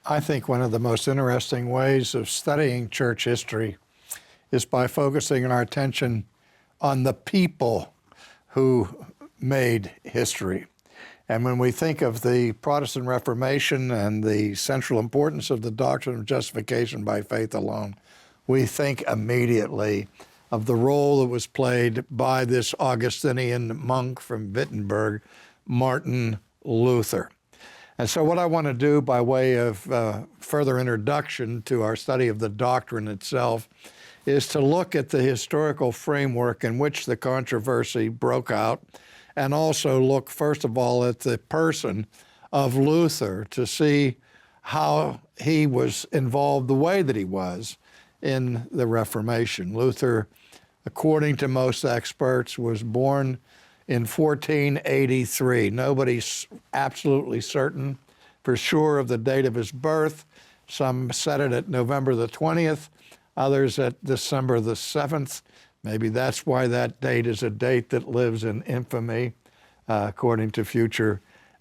I think one of the most interesting ways of studying church history is by focusing our attention on the people who made history. And when we think of the Protestant Reformation and the central importance of the doctrine of justification by faith alone, we think immediately of the role that was played by this Augustinian monk from Wittenberg, Martin Luther. And so what I want to do by way of further introduction to our study of the doctrine itself is to look at the historical framework in which the controversy broke out, and also look, first of all, at the person of Luther to see how he was involved the way that he was in the Reformation. Luther, according to most experts, was born in 1483. Nobody's absolutely certain for sure of the date of his birth. Some set it at November the 20th, others at December the 7th. Maybe that's why that date is a date that lives in infamy, according to future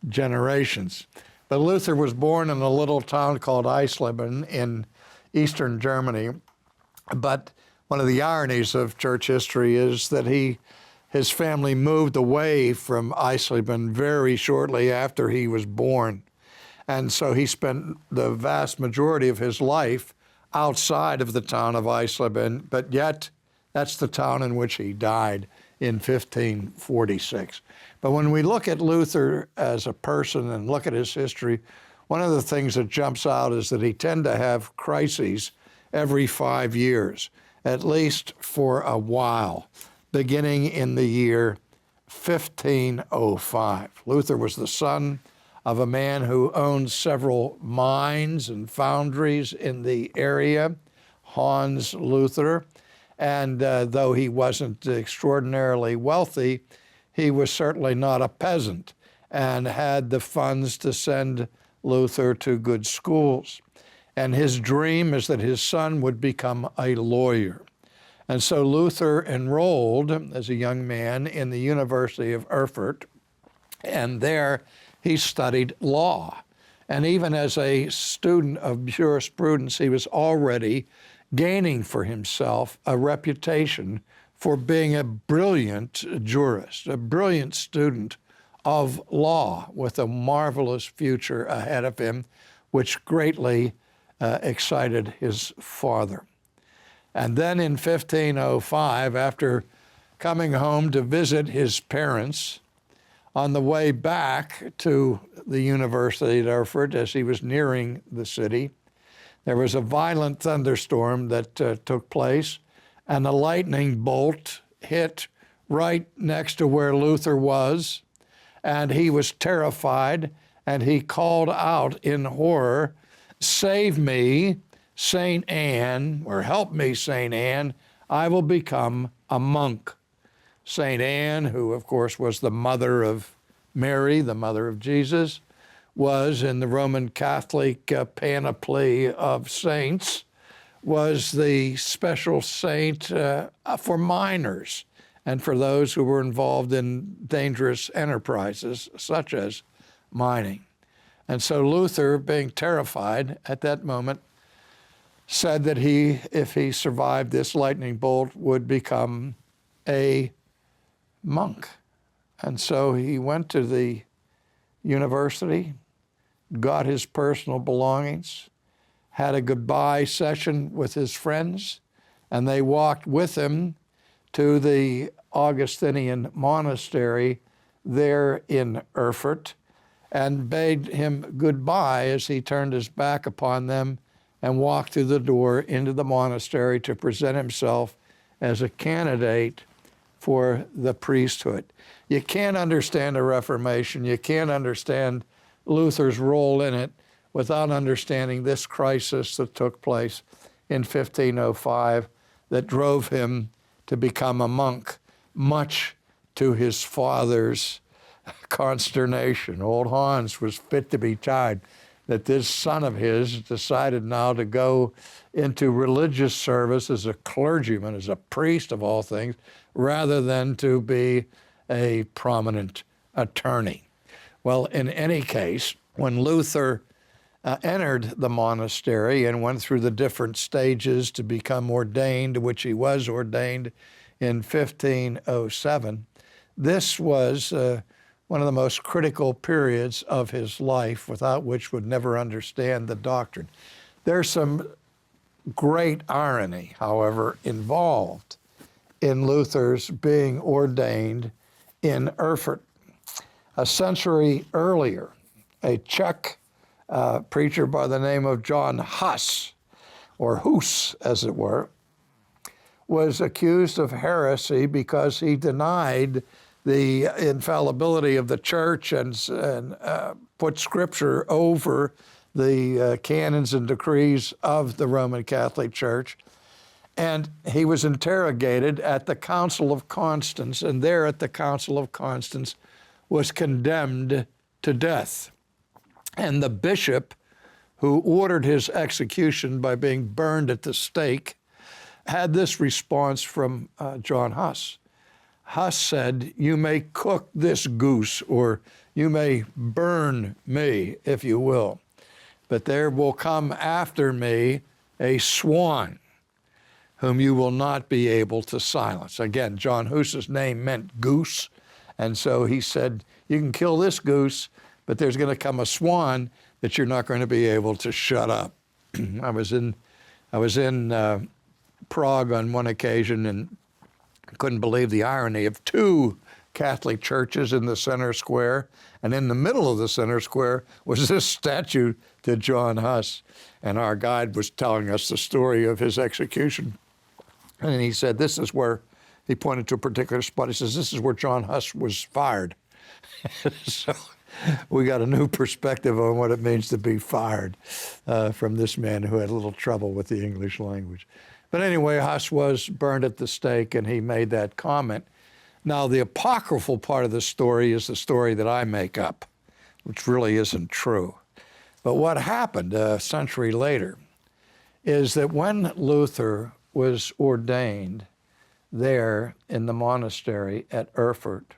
generations. But Luther was born in a little town called Eisleben in eastern Germany. But one of the ironies of church history is that his family moved away from Eisleben very shortly after he was born. And so he spent the vast majority of his life outside of the town of Eisleben, but yet that's the town in which he died in 1546. But when we look at Luther as a person and look at his history, one of the things that jumps out is that he tended to have crises every 5 years, at least for a while, beginning in the year 1505. Luther was the son of a man who owned several mines and foundries in the area, Hans Luther. And though he wasn't extraordinarily wealthy, he was certainly not a peasant and had the funds to send Luther to good schools. And his dream is that his son would become a lawyer. And so Luther enrolled as a young man in the University of Erfurt, and there he studied law. And even as a student of jurisprudence, he was already gaining for himself a reputation for being a brilliant jurist, a brilliant student of law with a marvelous future ahead of him, which greatly excited his father. And then in 1505, after coming home to visit his parents, on the way back to the University at Erfurt, as he was nearing the city, there was a violent thunderstorm that took place, and a lightning bolt hit right next to where Luther was, and he was terrified, and he called out in horror, "Save me, St. Anne," or "Help me, St. Anne, I will become a monk." St. Anne, who of course was the mother of Mary, the mother of Jesus, was in the Roman Catholic panoply of saints, was the special saint for miners and for those who were involved in dangerous enterprises such as mining. And so Luther, being terrified at that moment, said that he, if he survived this lightning bolt, would become a monk. And so he went to the university, got his personal belongings, had a goodbye session with his friends, and they walked with him to the Augustinian monastery there in Erfurt and bade him goodbye as he turned his back upon them and walked through the door into the monastery to present himself as a candidate for the priesthood. You can't understand the Reformation, you can't understand Luther's role in it without understanding this crisis that took place in 1505 that drove him to become a monk, much to his father's consternation. Old Hans was fit to be tied that this son of his decided now to go into religious service as a clergyman, as a priest of all things, rather than to be a prominent attorney. Well, in any case, when Luther entered the monastery and went through the different stages to become ordained, which he was ordained in 1507. This was one of the most critical periods of his life, without which would never understand the doctrine. There's some great irony, however, involved in Luther's being ordained in Erfurt. A century earlier, a Czech preacher by the name of John Huss, or Hus as it were, was accused of heresy because he denied the infallibility of the church and put Scripture over the canons and decrees of the Roman Catholic Church. And he was interrogated at the Council of Constance, and there at the Council of Constance was condemned to death. And the bishop who ordered his execution by being burned at the stake had this response from John Huss. Huss said, "You may cook this goose, or you may burn me, if you will, but there will come after me a swan whom you will not be able to silence." Again, John Huss's name meant goose, and so he said, "You can kill this goose, but there's going to come a swan that you're not going to be able to shut up." I was in Prague on one occasion and couldn't believe the irony of two Catholic churches in the center square, and in the middle of the center square was this statue to John Huss. And our guide was telling us the story of his execution. And he said, this is where, he pointed to a particular spot, he says, this is where John Huss was fired. So we got a new perspective on what it means to be fired from this man who had a little trouble with the English language. But anyway, Huss was burned at the stake, and he made that comment. Now, the apocryphal part of the story is the story that I make up, which really isn't true. But what happened a century later is that when Luther was ordained there in the monastery at Erfurt,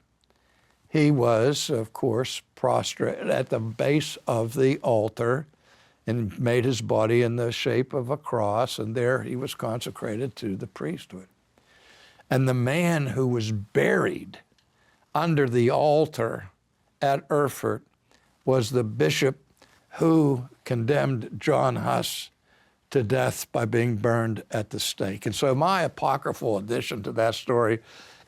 he was, of course, prostrate at the base of the altar and made his body in the shape of a cross, and there he was consecrated to the priesthood. And the man who was buried under the altar at Erfurt was the bishop who condemned John Huss to death by being burned at the stake. And so my apocryphal addition to that story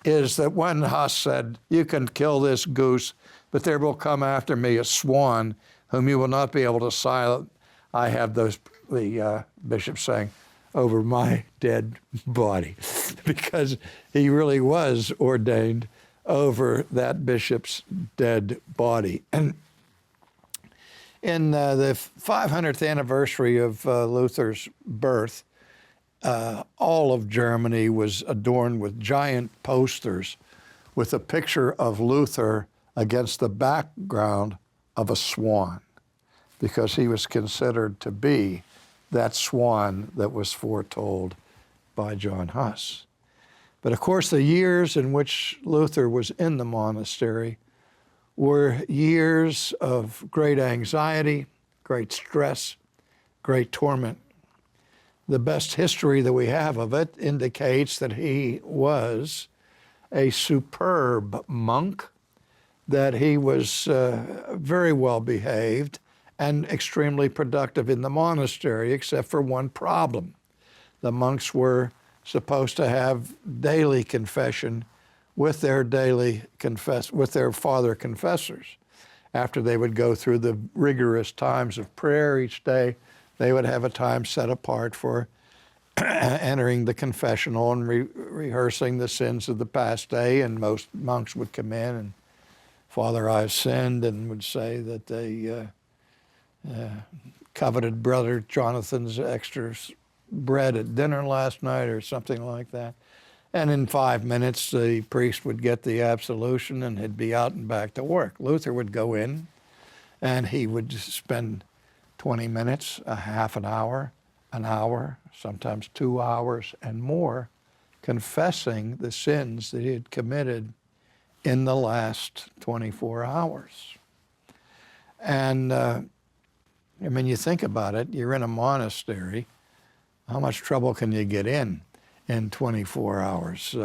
is that when Huss said, "You can kill this goose, but there will come after me a swan whom you will not be able to silence," I have the bishop saying, "over my dead body," because he really was ordained over that bishop's dead body. And in the 500th anniversary of Luther's birth, all of Germany was adorned with giant posters with a picture of Luther against the background of a swan, because he was considered to be that swan that was foretold by John Huss. But of course, the years in which Luther was in the monastery were years of great anxiety, great stress, great torment. The best history that we have of it indicates that he was a superb monk, that he was very well behaved and extremely productive in the monastery, except for one problem. The monks were supposed to have daily confession with their father confessors. After they would go through the rigorous times of prayer each day, they would have a time set apart for entering the confessional and rehearsing the sins of the past day. And most monks would come in and, "Father, I've sinned," and would say that they coveted Brother Jonathan's extra bread at dinner last night or something like that. And in 5 minutes, the priest would get the absolution and he'd be out and back to work. Luther would go in and he would spend 20 minutes, a half an hour, sometimes 2 hours and more, confessing the sins that he had committed in the last 24 hours. And I mean, you think about it, you're in a monastery. How much trouble can you get in 24 hours?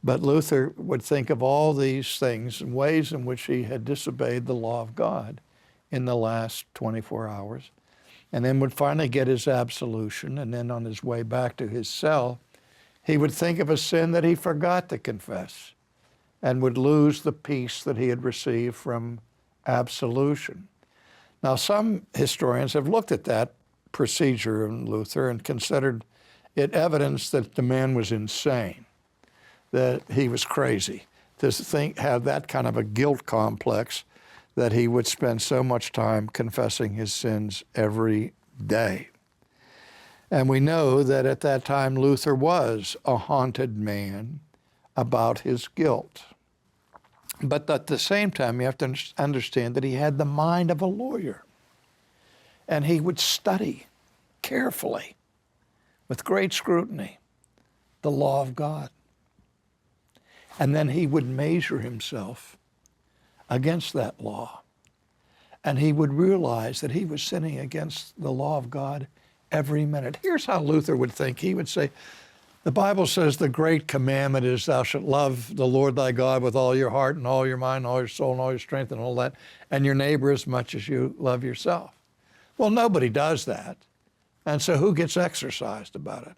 But Luther would think of all these things and ways in which he had disobeyed the law of God in the last 24 hours, and then would finally get his absolution, and then on his way back to his cell, he would think of a sin that he forgot to confess and would lose the peace that he had received from absolution. Now, some historians have looked at that procedure in Luther and considered it evidence that the man was insane, that he was crazy, to have that kind of a guilt complex that he would spend so much time confessing his sins every day. And we know that at that time Luther was a haunted man about his guilt. But at the same time, you have to understand that he had the mind of a lawyer. And he would study carefully, with great scrutiny, the law of God. And then he would measure himself against that law. And he would realize that he was sinning against the law of God every minute. Here's how Luther would think. He would say, the Bible says the great commandment is thou shalt love the Lord thy God with all your heart and all your mind, and all your soul and all your strength and all that, and your neighbor as much as you love yourself. Well, nobody does that. And so who gets exercised about it?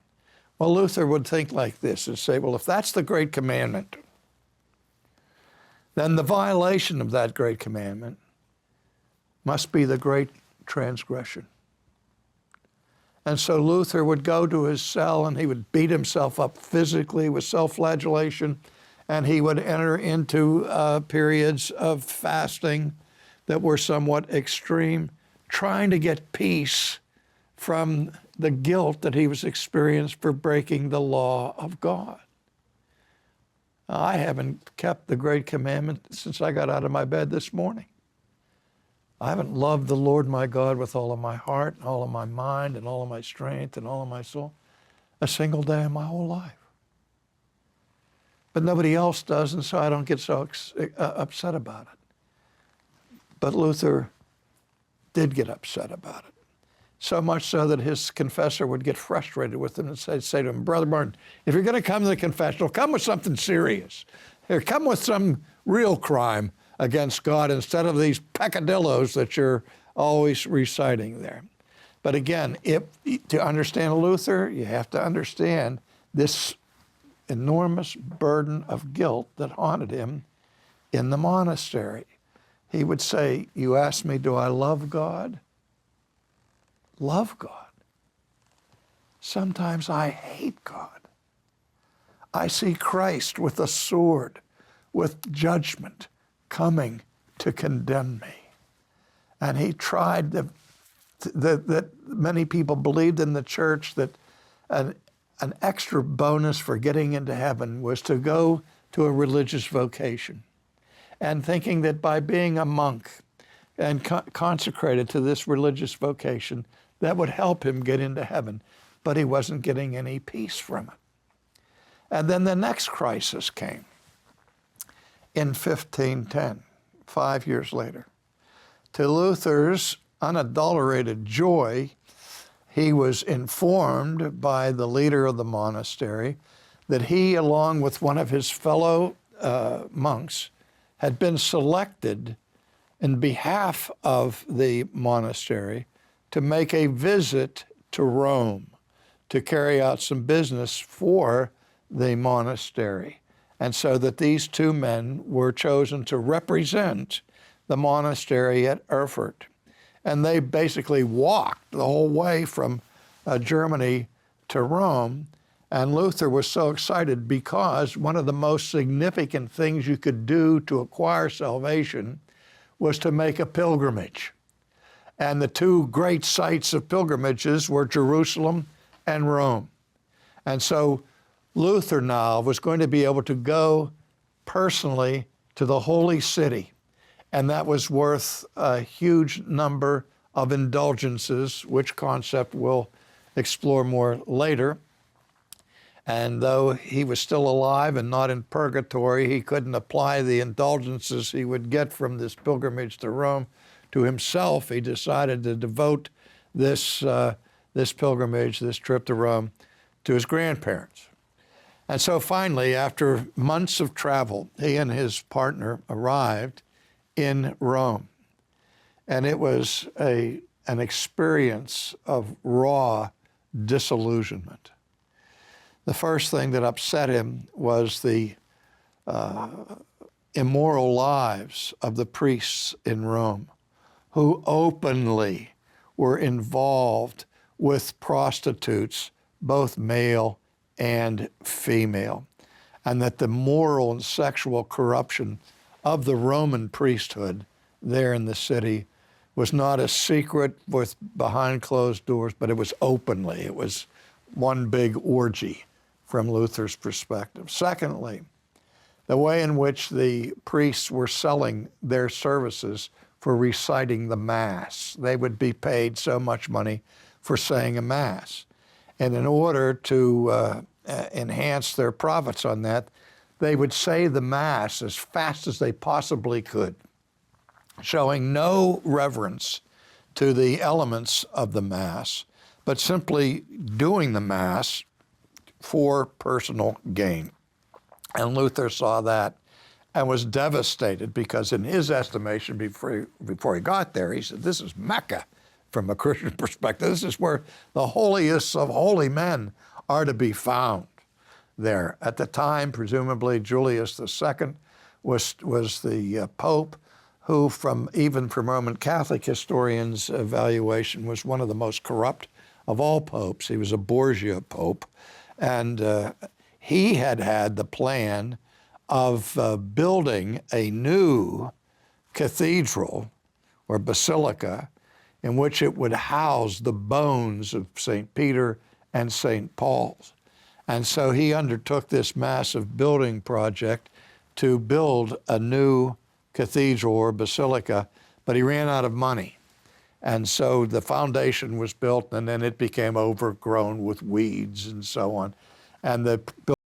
Well, Luther would think like this and say, well, if that's the great commandment, then the violation of that great commandment must be the great transgression. And so Luther would go to his cell and he would beat himself up physically with self-flagellation, and he would enter into periods of fasting that were somewhat extreme, trying to get peace from the guilt that he was experiencing for breaking the law of God. I haven't kept the great commandment since I got out of my bed this morning. I haven't loved the Lord my God with all of my heart, and all of my mind, and all of my strength, and all of my soul, a single day in my whole life. But nobody else does, and so I don't get so upset about it. But Luther did get upset about it. So much so that his confessor would get frustrated with him and say to him, Brother Martin, if you're going to come to the confessional, come with something serious. Here, come with some real crime against God instead of these peccadillos that you're always reciting there. But again, to understand Luther, you have to understand this enormous burden of guilt that haunted him in the monastery. He would say, you ask me, do I love God? Love God. Sometimes I hate God. I see Christ with a sword, with judgment, coming to condemn me. And he tried that many people believed in the church that an extra bonus for getting into heaven was to go to a religious vocation, and thinking that by being a monk and consecrated to this religious vocation, that would help him get into heaven. But he wasn't getting any peace from it. And then the next crisis came in 1510, 5 years later. To Luther's unadulterated joy, he was informed by the leader of the monastery that he, along with one of his fellow monks, had been selected in behalf of the monastery to make a visit to Rome to carry out some business for the monastery. And so that these two men were chosen to represent the monastery at Erfurt. And they basically walked the whole way from Germany to Rome. And Luther was so excited because one of the most significant things you could do to acquire salvation was to make a pilgrimage. And the two great sites of pilgrimages were Jerusalem and Rome. And so Luther now was going to be able to go personally to the holy city. And that was worth a huge number of indulgences, which concept we'll explore more later. And though he was still alive and not in purgatory, he couldn't apply the indulgences he would get from this pilgrimage to Rome to himself, he decided to devote this pilgrimage, this trip to Rome, to his grandparents. And so finally, after months of travel, he and his partner arrived in Rome. And it was an experience of raw disillusionment. The first thing that upset him was the immoral lives of the priests in Rome, who openly were involved with prostitutes, both male and female, and that the moral and sexual corruption of the Roman priesthood there in the city was not a secret with behind closed doors, but it was openly. It was one big orgy from Luther's perspective. Secondly, the way in which the priests were selling their services for reciting the Mass. They would be paid so much money for saying a Mass. And in order to enhance their profits on that, they would say the Mass as fast as they possibly could, showing no reverence to the elements of the Mass, but simply doing the Mass for personal gain. And Luther saw that and was devastated because in his estimation, before he got there, he said, this is Mecca from a Christian perspective. This is where the holiest of holy men are to be found there. At the time, presumably Julius II was the Pope, who even from Roman Catholic historians' evaluation was one of the most corrupt of all popes. He was a Borgia Pope. And he had the plan of building a new cathedral or basilica in which it would house the bones of St. Peter and St. Paul's. And so he undertook this massive building project to build a new cathedral or basilica, but he ran out of money. And so the foundation was built, and then it became overgrown with weeds and so on. And the